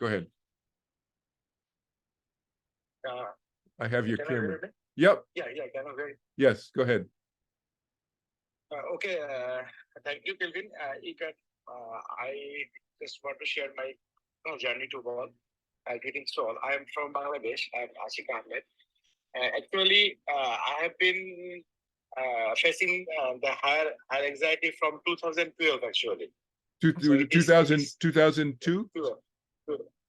Go ahead. I have your Can I camera. hear me? Yep. Yeah, can I hear? Yes, go ahead. Okay, thank you, Kelvin. I just want to share my journey to work. Greetings to all. I am from Bangladesh. I am Aashik Ahmed. Actually, I have been facing the higher anxiety from 2012, actually. So it is 2002?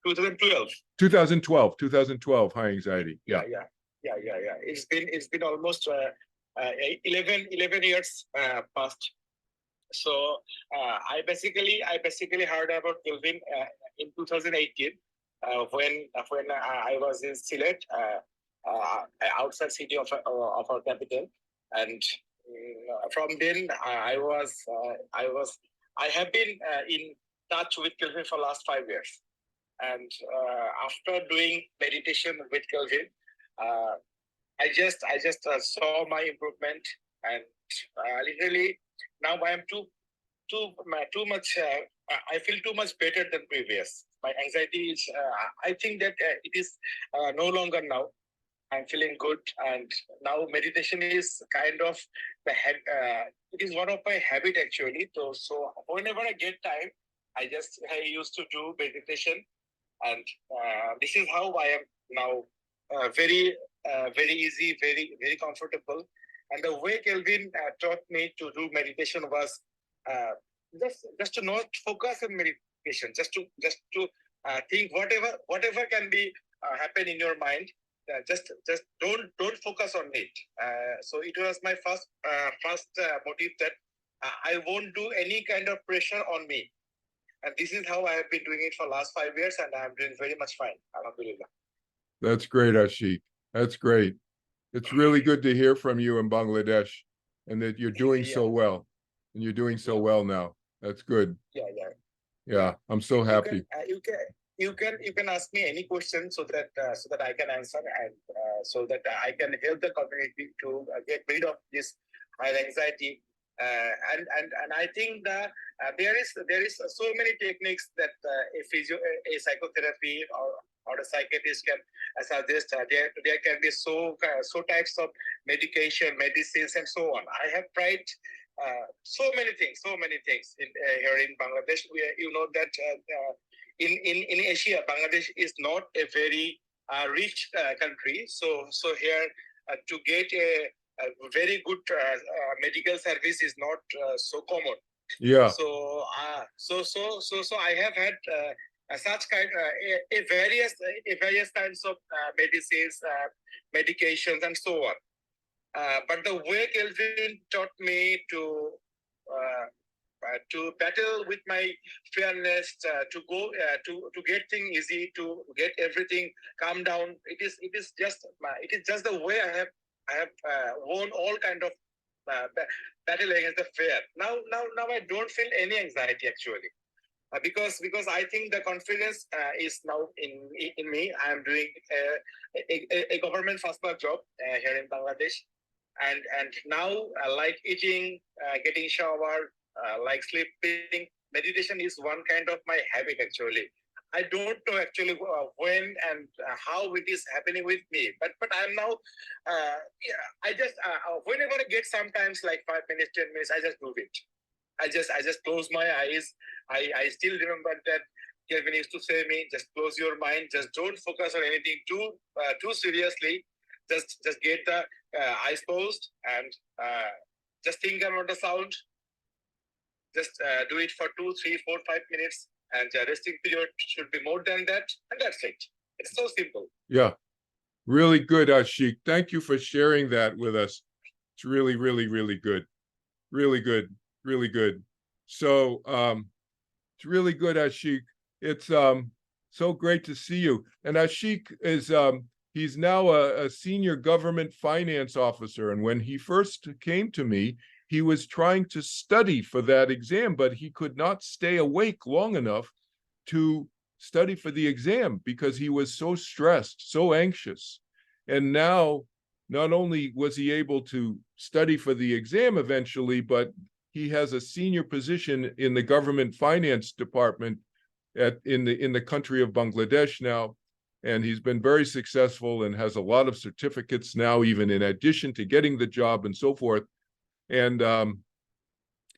2012. 2012, high anxiety. Yeah. It's been almost 11 years past. So I basically heard about Kelvin in 2018 when I was in Sylhet, outside city of our capital, and from then I have been in touch with Kelvin for last 5 years. And after doing meditation with Kelvin, I just saw my improvement, and literally now I am too much. I feel too much better than previous. My anxiety is. I think that it is no longer now. I'm feeling good, and now meditation is kind of it is one of my habit actually. So whenever I get time, I used to do meditation, and this is how I am now. Very easy, very comfortable. And the way Kelvin taught me to do meditation was uh, just to not focus on meditation, just to think whatever can be happen in your mind. Just don't focus on it. So it was my first motive that I won't do any kind of pressure on me. And this is how I have been doing it for last 5 years, and I'm doing very much fine. Alhamdulillah. That's great, Aashik. That's great. It's really good to hear from you in Bangladesh, and that you're doing so well, and you're doing so well now. That's good. Yeah, I'm so happy. You can ask me any question so that I can answer, and so that I can help the community to get rid of this high anxiety. And I think that there is so many techniques that a psychotherapy or a psychiatrist can suggest. There can be so types of medication, medicines, and so on. I have tried so many things in here in Bangladesh. You know that in Asia, Bangladesh is not a very rich country. So here to get a very good medical service is not so common. Yeah. So I have had such kind various kinds of medicines, medications, and so on. But the way Kelvin taught me to battle with my fearness, to go to get things easy, to get everything calm down. It is just the way I have won all kind of battle against the fear. Now I don't feel any anxiety actually. Because I think the confidence is now in me. I am doing a government first class job here in Bangladesh, and now like eating, getting shower, like sleeping, meditation is one kind of my habit actually. I don't know actually when and how it is happening with me, but I'm now. I just whenever I get sometimes like 5 minutes, 10 minutes, I just do it. I just close my eyes. I still remember that Kevin used to say me, just close your mind, just don't focus on anything too seriously. Just get the eyes closed and just think about the sound. Just do it for 2, 3, 4, 5 minutes, and the resting period should be more than that, and that's it. It's so simple. Yeah, really good, Aashik. Thank you for sharing that with us. It's really, really, really good. Really good. Really good. So it's really good, Aashik. It's so great to see you. And Aashik is he's now a senior government finance officer. And when he first came to me, he was trying to study for that exam, but he could not stay awake long enough to study for the exam because he was so stressed, so anxious. And now, not only was he able to study for the exam eventually, but he has a senior position in the government finance department in the country of Bangladesh now, and he's been very successful and has a lot of certificates now, even in addition to getting the job and so forth. And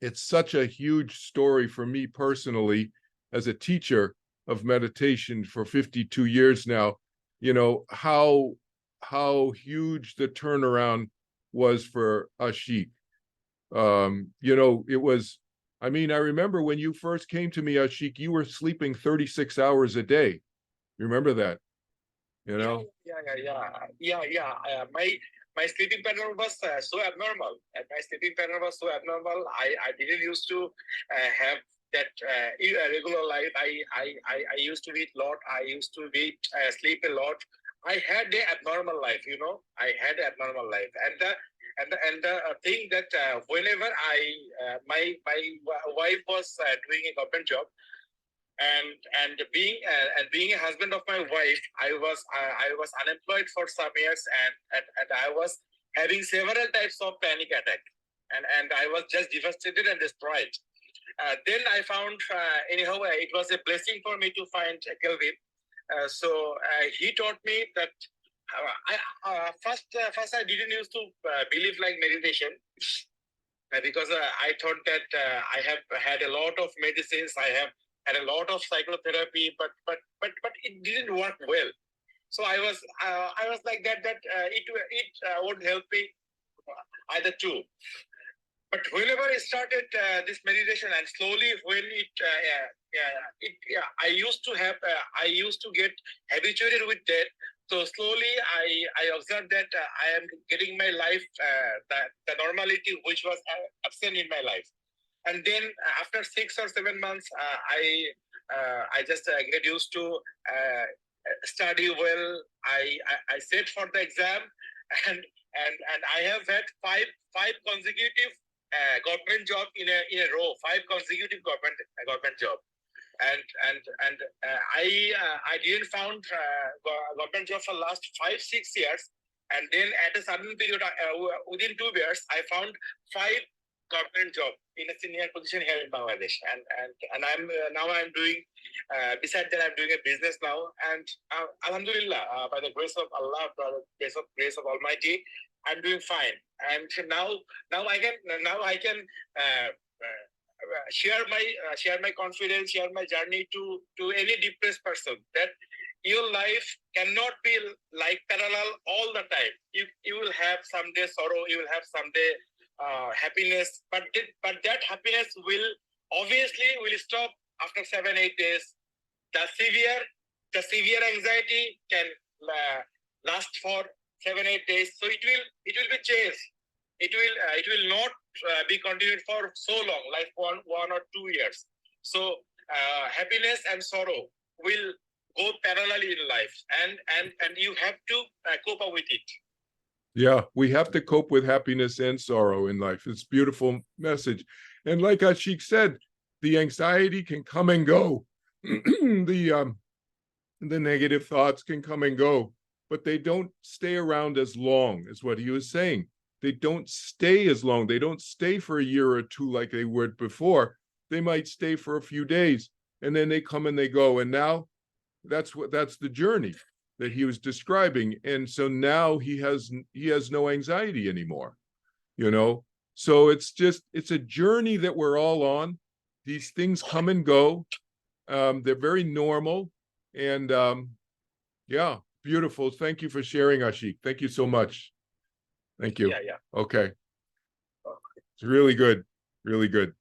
it's such a huge story for me personally, as a teacher of meditation for 52 years now, you know, how huge the turnaround was for Aashik. You know, it was, I mean, I remember when you first came to me, Aashik, you were sleeping 36 hours a day. You remember that, you know? My sleeping pattern was so abnormal. And my sleeping pattern was so abnormal. I didn't used to have that regular life. I used to eat a lot. I used to sleep a lot. I had the abnormal life, you know. I had abnormal life, and the thing that whenever my wife was doing a government job, and being a husband of my wife, I was unemployed for some years, and I was having several types of panic attack, and I was just devastated and destroyed. Then I found anyhow it was a blessing for me to find Kelvin. So he taught me that first I didn't used to believe like meditation. Because I thought that I have had a lot of medicines, I have had a lot of psychotherapy, but it didn't work well. So I was like that it would help me either two. But whenever I started this meditation, and slowly when I used to get habituated with that. So slowly I observed that I am getting my life, the normality which was absent in my life. And then after 6 or 7 months, I just get used to study well. I set for the exam, and I have had five consecutive government job in a row, 5 consecutive government job. And I didn't found government job for last 5-6 years, and then at a sudden period within 2 years I found 5 government job in a senior position here in Bangladesh, and I'm doing besides that I'm doing a business now, and Alhamdulillah, by the grace of Allah, by the grace of Almighty, I'm doing fine. And now I can share my confidence, share my journey to any depressed person, that your life cannot be like parallel all the time. You will have someday sorrow, you will have someday happiness, but that happiness will obviously stop after 7-8 days. The severe anxiety can last for 7-8 days, so it will be changed. It will not be continued for so long, like one or 2 years. So happiness and sorrow will go parallelly in life, and you have to cope up with it. Yeah, we have to cope with happiness and sorrow in life. It's a beautiful message. And like Aashik said, the anxiety can come and go. The negative thoughts can come and go, but they don't stay around as long, is what he was saying. They don't stay as long. They don't stay for a year or two like they would before. They might stay for a few days, and then they come and they go. And now that's the journey that he was describing. And so now he has no anxiety anymore, you know? So it's a journey that we're all on. These things come and go. They're very normal. And yeah, beautiful. Thank you for sharing, Aashik. Thank you so much. Thank you. Yeah. Okay. It's really good. Really good.